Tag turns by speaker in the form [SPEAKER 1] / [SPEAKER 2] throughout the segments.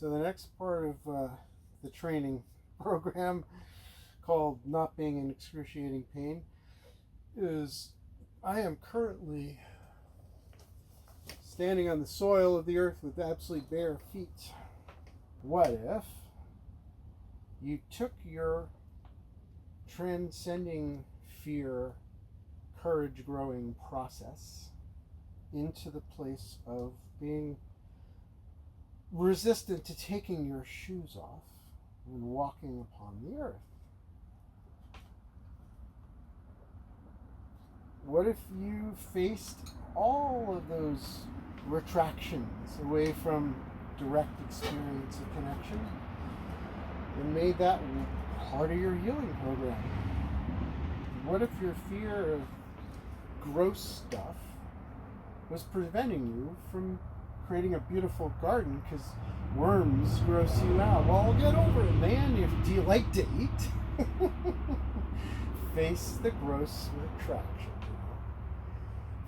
[SPEAKER 1] So the next part of the training program, called Not Being in Excruciating Pain, is I am currently standing on the soil of the earth with absolutely bare feet. What if you took your transcending fear, courage growing process into the place of being resistant to taking your shoes off and walking upon the earth? What if you faced all of those retractions away from direct experience of connection and made that part of your healing program? What if your fear of gross stuff was preventing you from creating a beautiful garden because worms gross you out? Well, get over it, man. Do you like to eat? Face the gross retraction.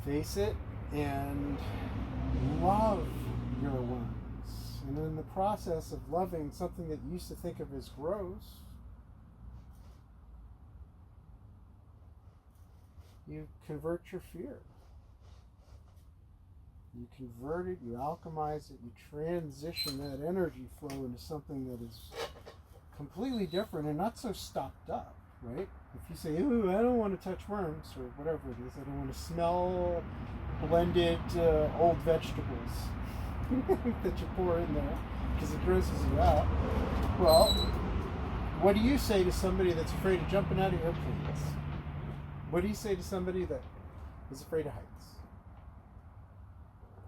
[SPEAKER 1] Face it and love your worms. And in the process of loving something that you used to think of as gross, you convert your fear. You convert it, you alchemize it, you transition that energy flow into something that is completely different and not so stopped up, right? If you say, ooh, I don't want to touch worms, or whatever it is, I don't want to smell blended old vegetables that you pour in there because it grosses you out. Well, what do you say to somebody that's afraid of jumping out of airplanes? What do you say to somebody that is afraid of heights?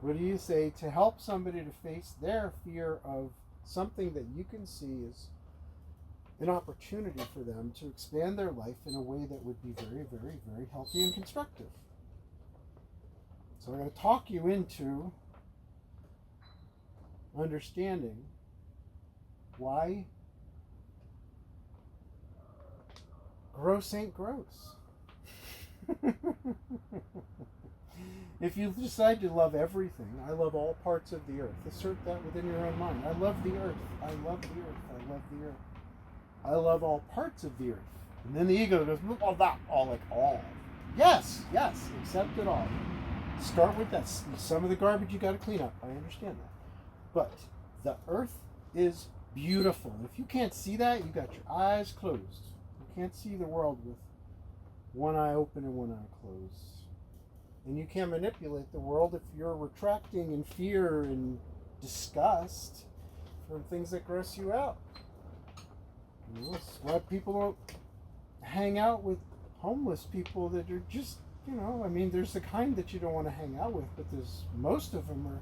[SPEAKER 1] What do you say to help somebody to face their fear of something that you can see as an opportunity for them to expand their life in a way that would be very, very, very healthy and constructive? So I'm going to talk you into understanding why gross ain't gross. If you decide to love everything, I love all parts of the earth. Assert that within your own mind. I love the earth. I love the earth. I love the earth. I love all parts of the earth. And then the ego goes, well, that all, like all. Yes, accept it all. Start with that. Some of the garbage you got to clean up. I understand that. But the earth is beautiful. If you can't see that, you got your eyes closed. You can't see the world with one eye open and one eye closed. And you can't manipulate the world if you're retracting in fear and disgust from things that gross you out. That's why people don't hang out with homeless people that are just, I mean, there's the kind that you don't want to hang out with, but most of them are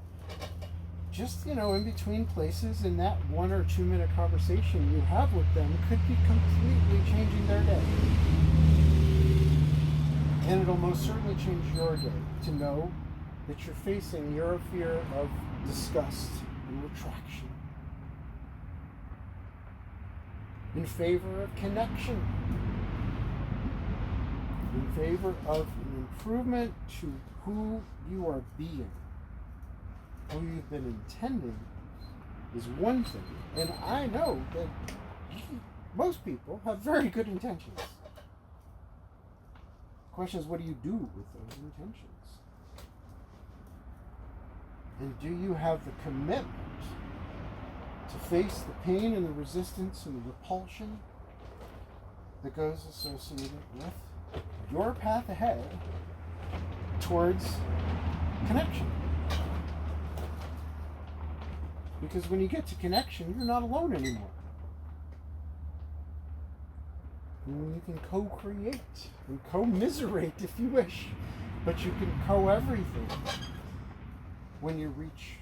[SPEAKER 1] just, in between places, and that 1 or 2 minute conversation you have with them could be completely changing their day. And it'll most certainly change your day to know that you're facing your fear of disgust and retraction in favor of connection, in favor of an improvement to who you are being. Who you've been intending is one thing, and I know that most people have very good intentions. The question is, what do you do with those intentions? And do you have the commitment to face the pain and the resistance and the repulsion that goes associated with your path ahead towards connection? Because when you get to connection, you're not alone anymore. And you can co-create and commiserate if you wish, but you can co-everything when you reach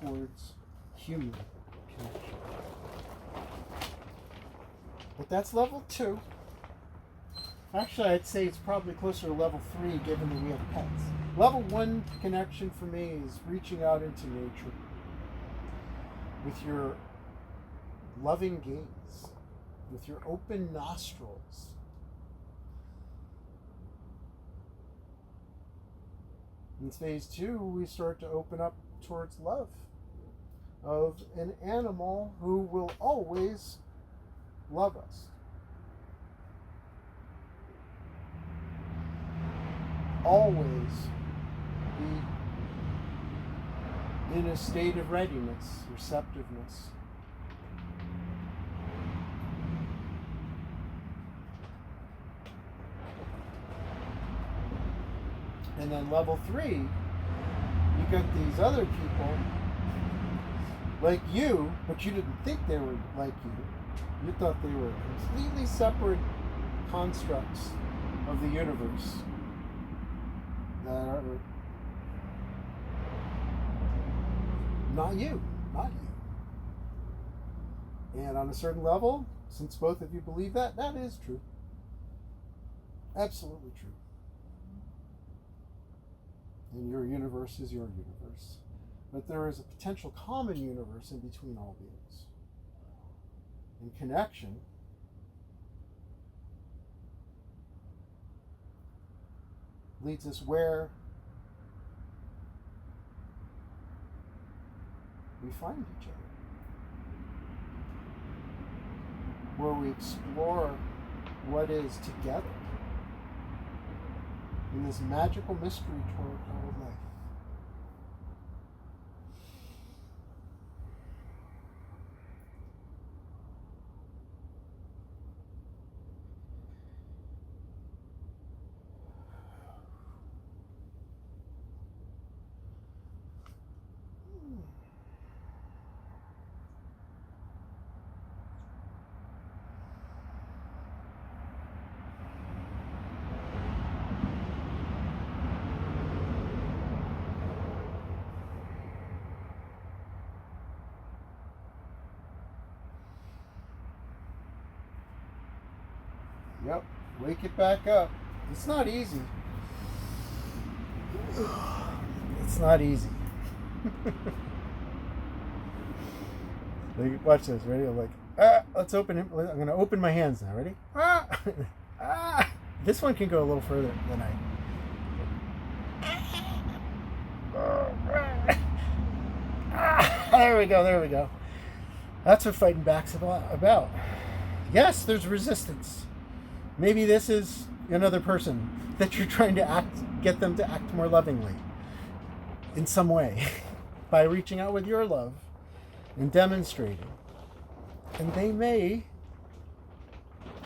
[SPEAKER 1] towards human connection. But that's level 2. Actually, I'd say it's probably closer to level 3 given that we have pets. Level 1 connection for me is reaching out into nature with your loving gaze, with your open nostrils. In phase 2, we start to open up towards love. of an animal who will always love us. Always be in a state of readiness, receptiveness. And then level 3, you got these other people like you, but you didn't think they were like you. You thought they were completely separate constructs of the universe that are not you. And on a certain level, since both of you believe that, that is true. Absolutely true. And your universe is your universe. But there is a potential common universe in between all beings. And connection leads us where we find each other. Where we explore what is together in this magical mystery tour called life. Yep, wake it back up. It's not easy. It's not easy. Watch this. Ready? I'm like, let's open it. I'm going to open my hands now. Ready? This one can go a little further than There we go. That's what fighting back's about. Yes, there's resistance. Maybe this is another person that you're trying to get them to act more lovingly in some way by reaching out with your love and demonstrating. And they may,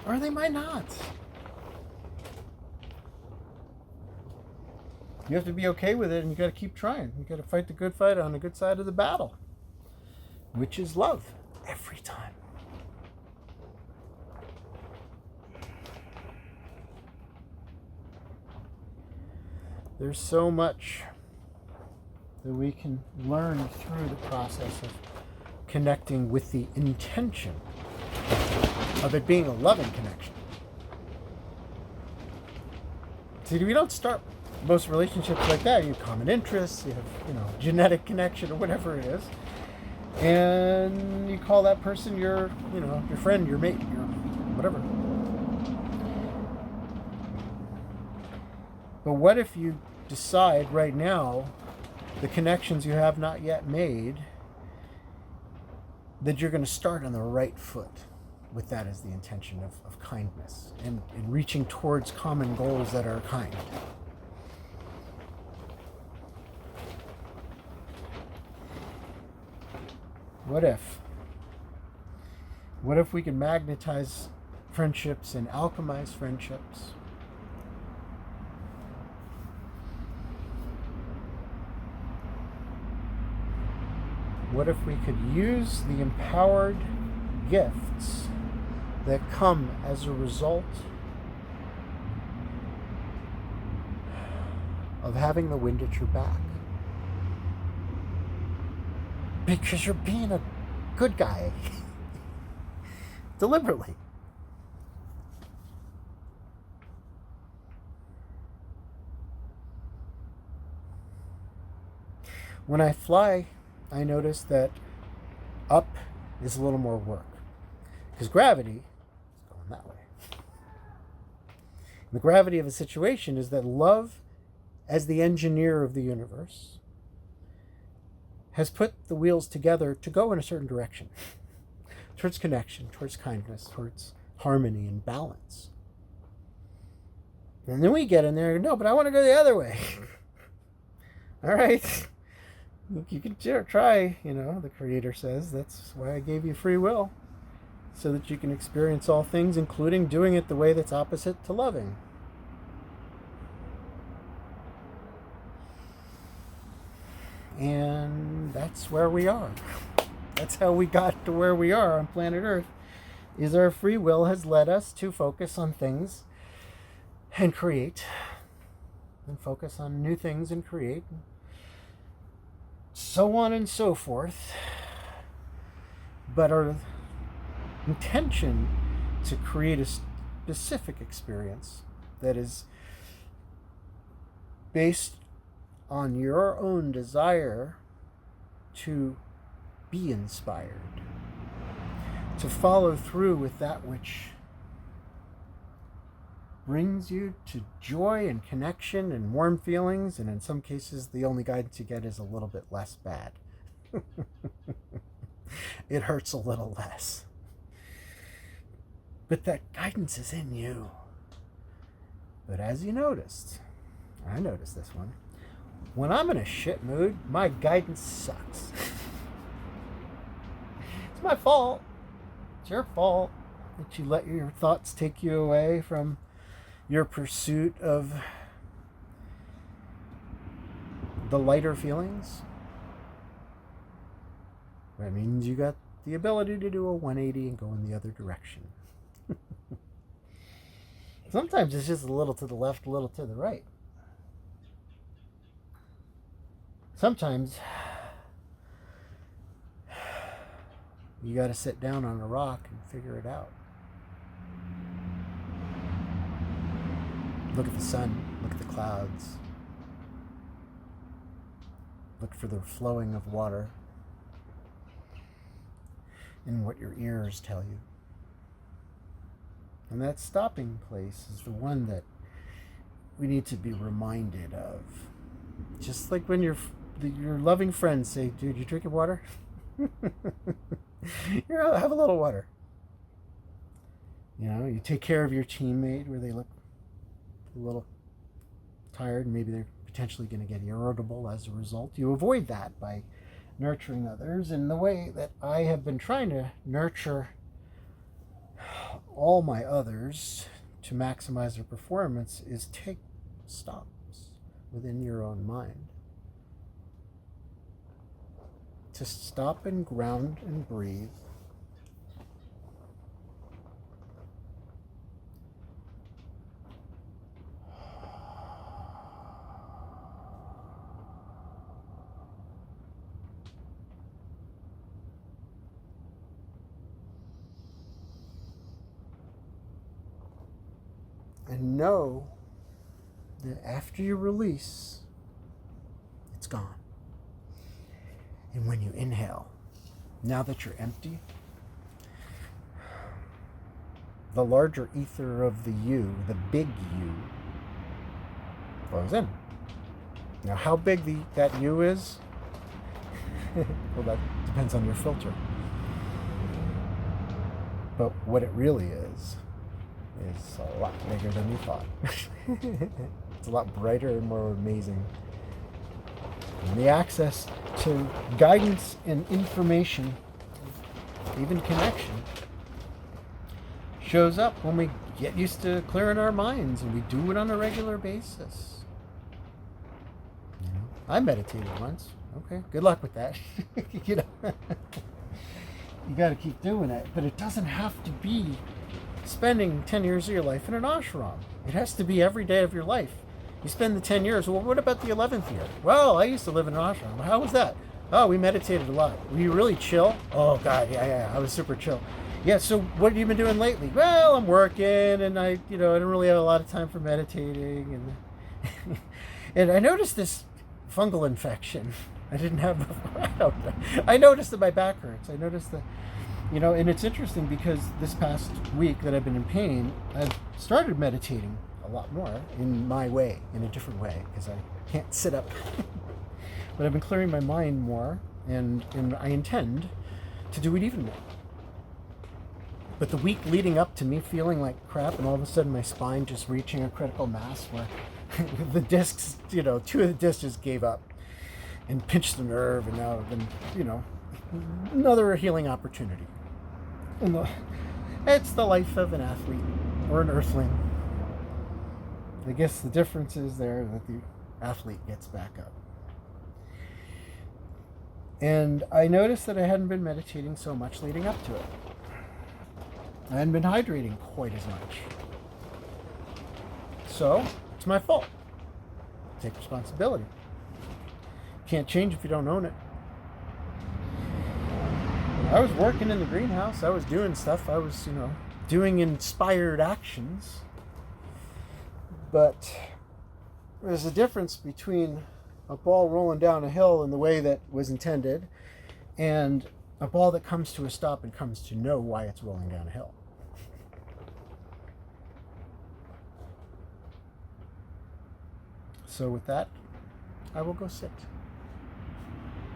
[SPEAKER 1] or they might not. You have to be okay with it, and you got to keep trying. You got to fight the good fight on the good side of the battle, which is love every time. There's so much that we can learn through the process of connecting with the intention of it being a loving connection. See, we don't start most relationships like that. You have common interests, you have, genetic connection or whatever it is. And you call that person your friend, your mate, your whatever. But what if you decide right now, the connections you have not yet made, that you're going to start on the right foot with that as the intention of kindness and reaching towards common goals that are kind. What if we can magnetize friendships and alchemize friendships? What if we could use the empowered gifts that come as a result of having the wind at your back? Because you're being a good guy. Deliberately. When I fly, I notice that up is a little more work. Because gravity is going that way. The gravity of a situation is that love, as the engineer of the universe, has put the wheels together to go in a certain direction, towards connection, towards kindness, towards harmony and balance. And then we get in there and no, but I want to go the other way. All right. You can try, the Creator says. That's why I gave you free will, so that you can experience all things, including doing it the way that's opposite to loving. And that's where we are. That's how we got to where we are on planet Earth, is our free will has led us to focus on things and create, and focus on new things and create, so on and so forth. But our intention to create a specific experience that is based on your own desire to be inspired, to follow through with that which brings you to joy and connection and warm feelings, and in some cases the only guidance you get is a little bit less bad. It hurts a little less. But that guidance is in you. But as you noticed, I noticed this one, when I'm in a shit mood, my guidance sucks. It's my fault. It's your fault that you let your thoughts take you away from your pursuit of the lighter feelings. That means you got the ability to do a 180 and go in the other direction. Sometimes it's just a little to the left, a little to the right. Sometimes you got to sit down on a rock and figure it out. Look at the sun, look at the clouds, look for the flowing of water in what your ears tell you. And that stopping place is the one that we need to be reminded of. Just like when your loving friends say, dude, you drinking water? Have a little water. You take care of your teammate where they look a little tired, and maybe they're potentially going to get irritable as a result. You avoid that by nurturing others. And the way that I have been trying to nurture all my others to maximize their performance is take stops within your own mind. To stop and ground and breathe. And know that after you release, it's gone. And when you inhale, now that you're empty, the larger ether of the you, the big you, flows in. Now, how big that you is, well, that depends on your filter. But what it really is a lot bigger than you thought. It's a lot brighter and more amazing. And the access to guidance and information, even connection, shows up when we get used to clearing our minds, and we do it on a regular basis. I meditated once. Okay, good luck with that. You got to keep doing it, but it doesn't have to be spending 10 years of your life in an ashram. It has to be every day of your life. You spend the 10 years. Well, what about the 11th year? Well, I used to live in an ashram. How was that? Oh, we meditated a lot. Were you really chill? Oh, God, yeah. I was super chill. Yeah, so what have you been doing lately? Well, I'm working, and I don't really have a lot of time for meditating. And and I noticed this fungal infection I didn't have before. I don't know. I noticed that my back hurts. I noticed that, and it's interesting because this past week that I've been in pain, I've started meditating a lot more in my way, in a different way, because I can't sit up. But I've been clearing my mind more and I intend to do it even more. But the week leading up to me feeling like crap, and all of a sudden my spine just reaching a critical mass where the discs, two of the discs just gave up and pinched the nerve, and now I've been, another healing opportunity. And it's the life of an athlete or an earthling. I guess the difference is there that the athlete gets back up. And I noticed that I hadn't been meditating so much leading up to it. I hadn't been hydrating quite as much. So, it's my fault. Take responsibility. Can't change if you don't own it. I was working in the greenhouse. I was doing stuff. I was, doing inspired actions. But there's a difference between a ball rolling down a hill in the way that was intended and a ball that comes to a stop and comes to know why it's rolling down a hill. So with that, I will go sit.